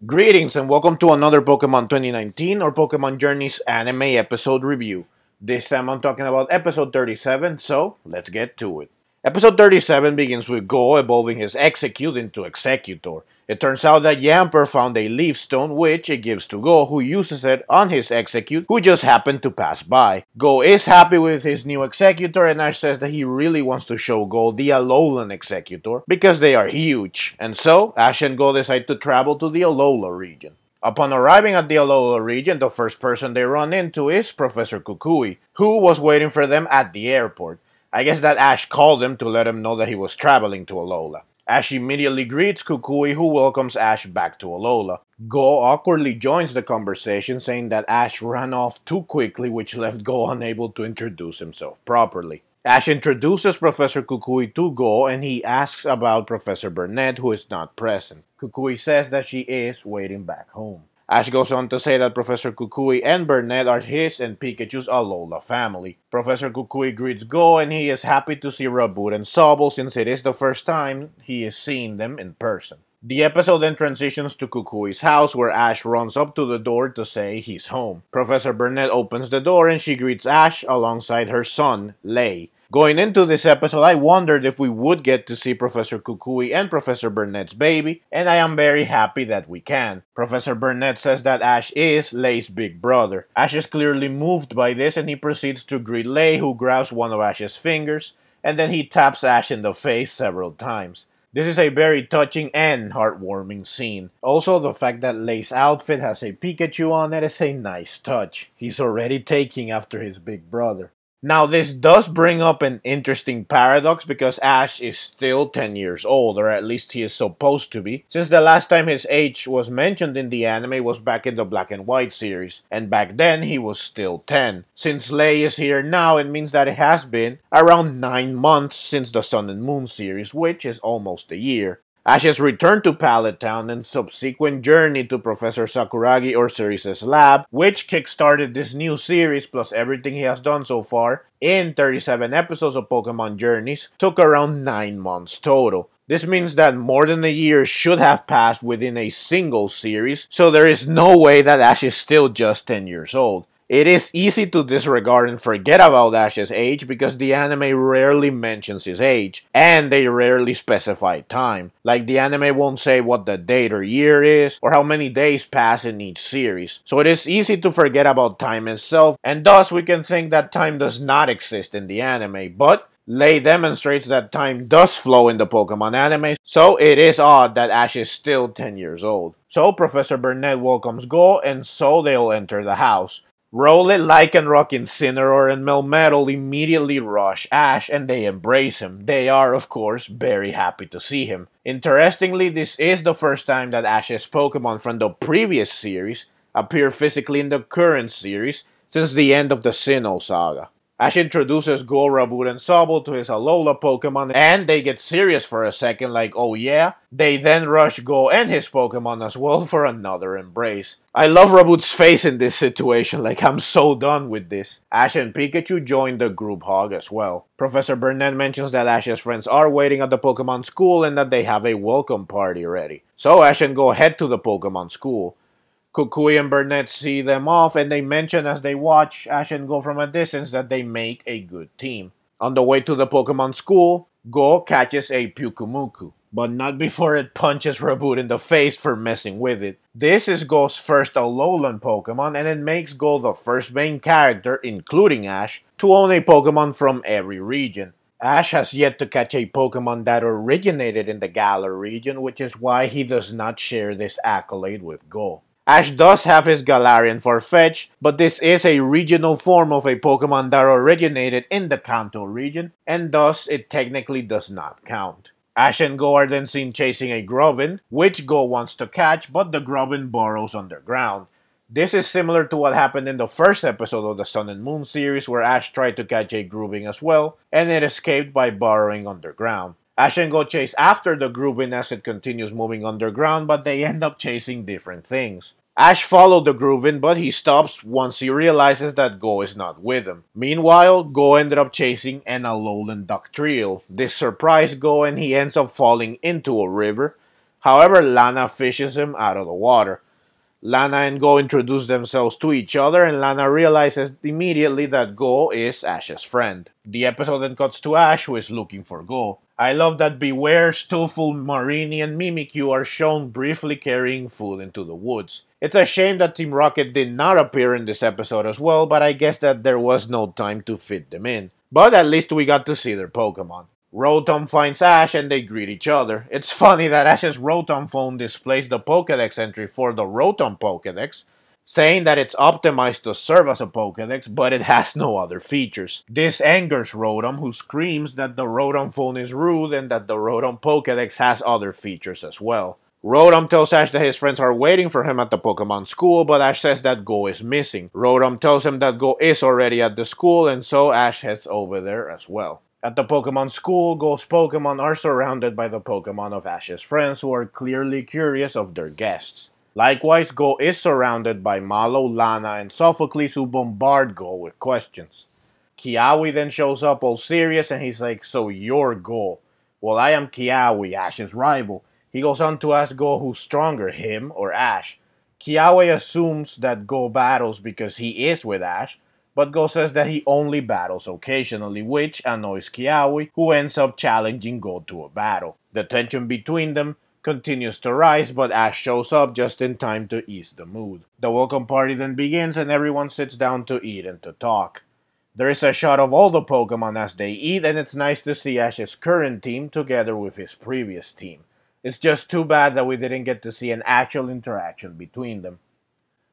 Greetings and welcome to another Pokemon 2019 or Pokemon Journeys anime episode review. This time I'm talking about episode 37, so let's get to it. Episode 37 begins with Goh evolving his Exeggcute into Exeggutor. It turns out that Yamper found a leaf stone which it gives to Goh, who uses it on his Exeggcute, who just happened to pass by. Goh is happy with his new Exeggutor, and Ash says that he really wants to show Goh the Alolan Exeggutor because they are huge. And so, Ash and Goh decide to travel to the Alola Region. Upon arriving at the Alola Region, the first person they run into is Professor Kukui, who was waiting for them at the airport. I guess that Ash called him to let him know that he was traveling to Alola. Ash immediately greets Kukui, who welcomes Ash back to Alola. Goh awkwardly joins the conversation, saying that Ash ran off too quickly, which left Goh unable to introduce himself properly. Ash introduces Professor Kukui to Goh, and he asks about Professor Burnet, who is not present. Kukui says that she is waiting back home. Ash goes on to say that Professor Kukui and Burnet are his and Pikachu's Alola family. Professor Kukui greets Goh, and he is happy to see Raboot and Sobble since it is the first time he is seeing them in person. The episode then transitions to Kukui's house, where Ash runs up to the door to say he's home. Professor Burnet opens the door and she greets Ash alongside her son, Lei. Going into this episode, I wondered if we would get to see Professor Kukui and Professor Burnet's baby, and I am very happy that we can. Professor Burnet says that Ash is Lei's big brother. Ash is clearly moved by this, and he proceeds to greet Lei, who grabs one of Ash's fingers, and then he taps Ash in the face several times. This is a very touching and heartwarming scene. Also, the fact that Lei's outfit has a Pikachu on it is a nice touch. He's already taking after his big brother. Now, this does bring up an interesting paradox because Ash is still 10 years old, or at least he is supposed to be, since the last time his age was mentioned in the anime was back in the Black and White series, and back then he was still 10. Since Lei is here now, it means that it has been around 9 months since the Sun and Moon series, which is almost a year. Ash's return to Pallet Town and subsequent journey to Professor Sakuragi or Cerise's lab, which kickstarted this new series plus everything he has done so far in 37 episodes of Pokemon Journeys, took around 9 months total. This means that more than a year should have passed within a single series, so there is no way that Ash is still just 10 years old. It is easy to disregard and forget about Ash's age because the anime rarely mentions his age, and they rarely specify time. Like, the anime won't say what the date or year is, or how many days pass in each series. So it is easy to forget about time itself, and thus we can think that time does not exist in the anime, but Lei demonstrates that time does flow in the Pokemon anime, so it is odd that Ash is still 10 years old. So Professor Burnet welcomes Goh, and so they'll enter the house. Rowlet, Lycanroc, Incineroar, and Melmetal immediately rush Ash and they embrace him. They are, of course, very happy to see him. Interestingly, this is the first time that Ash's Pokemon from the previous series appear physically in the current series since the end of the Sinnoh saga. Ash introduces Goh, Raboot, and Sobble to his Alola Pokemon, and they get serious for a second like, oh yeah? They then rush Goh and his Pokemon as well for another embrace. I love Raboot's face in this situation, like I'm so done with this. Ash and Pikachu join the group hug as well. Professor Burnet mentions that Ash's friends are waiting at the Pokemon school and that they have a welcome party ready. So Ash and Goh head to the Pokemon school. Kukui and Burnet see them off, and they mention as they watch Ash and Goh from a distance that they make a good team. On the way to the Pokemon school, Goh catches a Pyukumuku, but not before it punches Raboot in the face for messing with it. This is Goh's first Alolan Pokemon, and it makes Goh the first main character, including Ash, to own a Pokemon from every region. Ash has yet to catch a Pokemon that originated in the Galar region, which is why he does not share this accolade with Goh. Ash does have his Galarian Farfetch'd, but this is a regional form of a Pokemon that originated in the Kanto region, and thus it technically does not count. Ash and Goh are then seen chasing a Grubbin, which Goh wants to catch, but the Grubbin burrows underground. This is similar to what happened in the first episode of the Sun and Moon series, where Ash tried to catch a Grubbin as well, and it escaped by burrowing underground. Ash and Goh chase after the Grubbin as it continues moving underground, but they end up chasing different things. Ash followed the Grubbin, but he stops once he realizes that Goh is not with him. Meanwhile, Goh ended up chasing an Alolan Ductrio. This surprised Goh and he ends up falling into a river. However, Lana fishes him out of the water. Lana and Go introduce themselves to each other, and Lana realizes immediately that Go is Ash's friend. The episode then cuts to Ash, who is looking for Go. I love that Beware, Stuful, Marini, and Mimikyu are shown briefly carrying food into the woods. It's a shame that Team Rocket did not appear in this episode as well, but I guess that there was no time to fit them in. But at least we got to see their Pokemon. Rotom finds Ash and they greet each other. It's funny that Ash's Rotom phone displays the Pokédex entry for the Rotom Pokédex, saying that it's optimized to serve as a Pokédex, but it has no other features. This angers Rotom, who screams that the Rotom phone is rude and that the Rotom Pokédex has other features as well. Rotom tells Ash that his friends are waiting for him at the Pokemon school, but Ash says that Go is missing. Rotom tells him that Go is already at the school, and so Ash heads over there as well. At the Pokemon school, Go's Pokemon are surrounded by the Pokemon of Ash's friends who are clearly curious of their guests. Likewise, Go is surrounded by Malo, Lana, and Sophocles who bombard Go with questions. Kiawe then shows up all serious and he's like, "So you're Go." "Well, I am Kiawe, Ash's rival." He goes on to ask Go who's stronger, him or Ash. Kiawe assumes that Go battles because he is with Ash, but Go says that he only battles occasionally, which annoys Kiawe, who ends up challenging Go to a battle. The tension between them continues to rise, but Ash shows up just in time to ease the mood. The welcome party then begins and everyone sits down to eat and to talk. There is a shot of all the Pokemon as they eat, and it's nice to see Ash's current team together with his previous team. It's just too bad that we didn't get to see an actual interaction between them.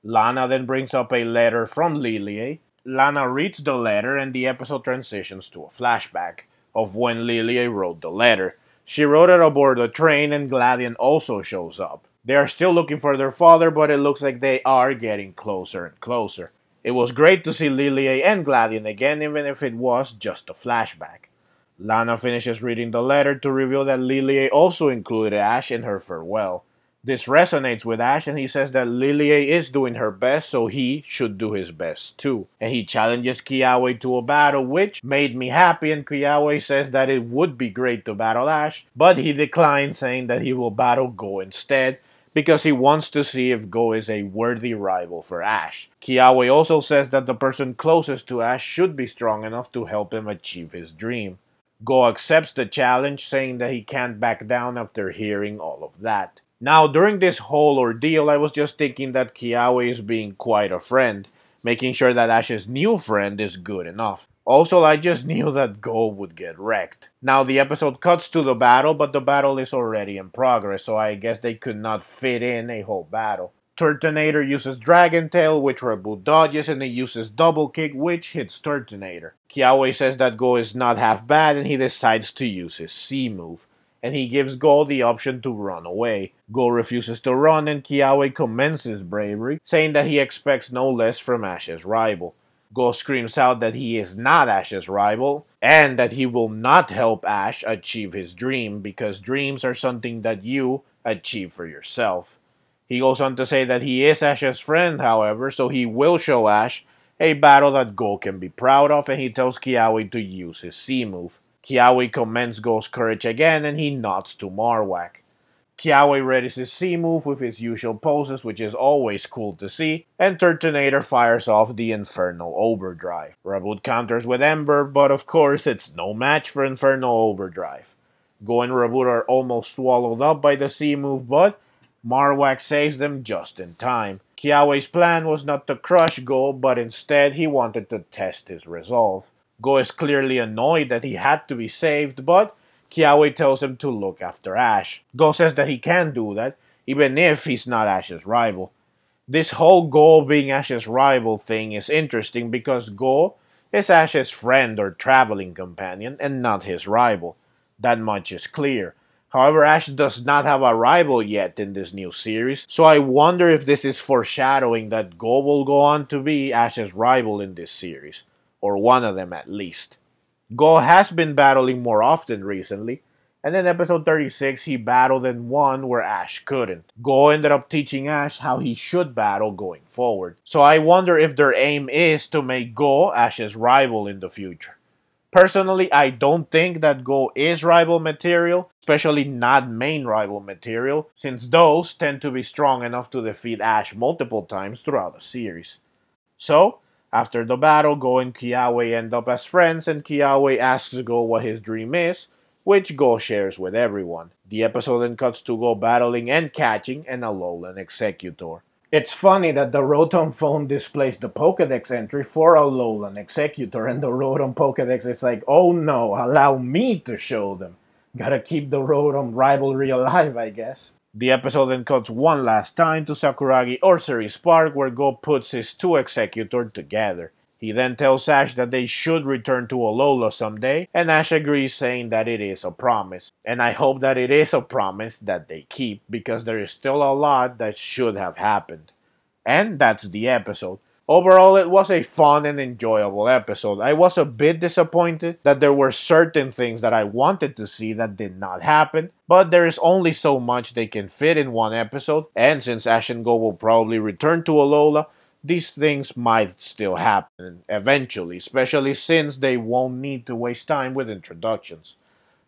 Lana then brings up a letter from Lilie. Lana reads the letter and the episode transitions to a flashback of when Lilie wrote the letter. She wrote it aboard a train and Gladion also shows up. They are still looking for their father, but it looks like they are getting closer and closer. It was great to see Lilie and Gladion again, even if it was just a flashback. Lana finishes reading the letter to reveal that Lilie also included Ash in her farewell. This resonates with Ash, and he says that Lilie is doing her best, so he should do his best too. And he challenges Kiawe to a battle, which made me happy, and Kiawe says that it would be great to battle Ash, but he declines, saying that he will battle Go instead, because he wants to see if Go is a worthy rival for Ash. Kiawe also says that the person closest to Ash should be strong enough to help him achieve his dream. Go accepts the challenge, saying that he can't back down after hearing all of that. Now, during this whole ordeal, I was just thinking that Kiawe is being quite a friend, making sure that Ash's new friend is good enough. Also, I just knew that Go would get wrecked. Now, the episode cuts to the battle, but the battle is already in progress, so I guess they could not fit in a whole battle. Turtonator uses Dragon Tail, which Raboot dodges, and he uses Double Kick, which hits Turtonator. Kiawe says that Go is not half bad, and he decides to use his C move. And he gives Go the option to run away. Go refuses to run, and Kiawe commends his bravery, saying that he expects no less from Ash's rival. Go screams out that he is not Ash's rival, and that he will not help Ash achieve his dream, because dreams are something that you achieve for yourself. He goes on to say that he is Ash's friend, however, so he will show Ash a battle that Go can be proud of, and he tells Kiawe to use his C move. Kiawe commends Go's courage again, and he nods to Marowak. Kiawe readies his C move with his usual poses, which is always cool to see, and Turtonator fires off the Inferno Overdrive. Raboot counters with Ember, but of course it's no match for Inferno Overdrive. Go and Raboot are almost swallowed up by the C move, but Marowak saves them just in time. Kiawe's plan was not to crush Go, but instead he wanted to test his resolve. Go is clearly annoyed that he had to be saved, but Kiawe tells him to look after Ash. Go says that he can do that, even if he's not Ash's rival. This whole Go being Ash's rival thing is interesting because Go is Ash's friend or traveling companion and not his rival. That much is clear. However, Ash does not have a rival yet in this new series, so I wonder if this is foreshadowing that Go will go on to be Ash's rival in this series, or one of them at least. Go has been battling more often recently, and in episode 36 he battled and won where Ash couldn't. Go ended up teaching Ash how he should battle going forward, so I wonder if their aim is to make Go Ash's rival in the future. Personally, I don't think that Go is rival material, especially not main rival material, since those tend to be strong enough to defeat Ash multiple times throughout the series. So, after the battle, Go and Kiawe end up as friends, and Kiawe asks Go what his dream is, which Go shares with everyone. The episode then cuts to Go battling and catching an Alolan Exeggutor. It's funny that the Rotom phone displays the Pokedex entry for Alolan Exeggutor, and the Rotom Pokedex is like, oh no, allow me to show them. Gotta keep the Rotom rivalry alive, I guess. The episode then cuts one last time to Sakuragi Orsery's Park, where Go puts his two Exeggutor together. He then tells Ash that they should return to Alola someday, and Ash agrees, saying that it is a promise. And I hope that it is a promise that they keep, because there is still a lot that should have happened. And that's the episode. Overall, it was a fun and enjoyable episode. I was a bit disappointed that there were certain things that I wanted to see that did not happen, but there is only so much they can fit in one episode, and since Ash and Goh will probably return to Alola, these things might still happen eventually, especially since they won't need to waste time with introductions.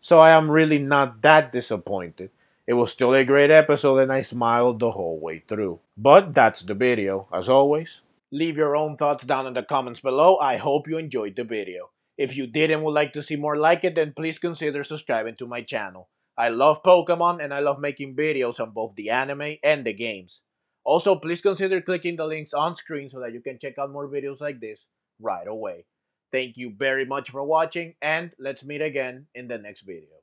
So I am really not that disappointed. It was still a great episode and I smiled the whole way through. But that's the video. As always, leave your own thoughts down in the comments below. I hope you enjoyed the video. If you did and would like to see more like it, then please consider subscribing to my channel. I love Pokemon and I love making videos on both the anime and the games. Also, please consider clicking the links on screen so that you can check out more videos like this right away. Thank you very much for watching, and let's meet again in the next video.